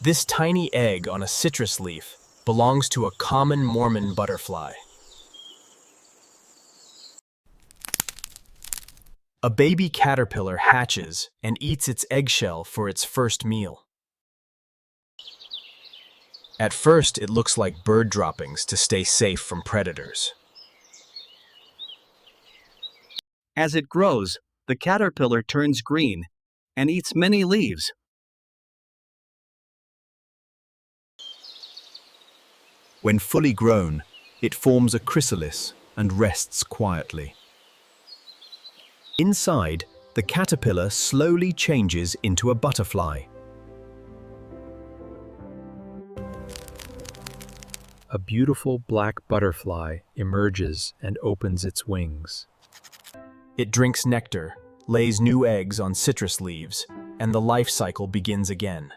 This tiny egg on a citrus leaf belongs to a common Mormon butterfly. A baby caterpillar hatches and eats its eggshell for its first meal. At first, it looks like bird droppings to stay safe from predators. As it grows, the caterpillar turns green and eats many leaves. When fully grown, it forms a chrysalis and rests quietly. Inside, the caterpillar slowly changes into a butterfly. A beautiful black butterfly emerges and opens its wings. It drinks nectar, lays new eggs on citrus leaves, and the life cycle begins again.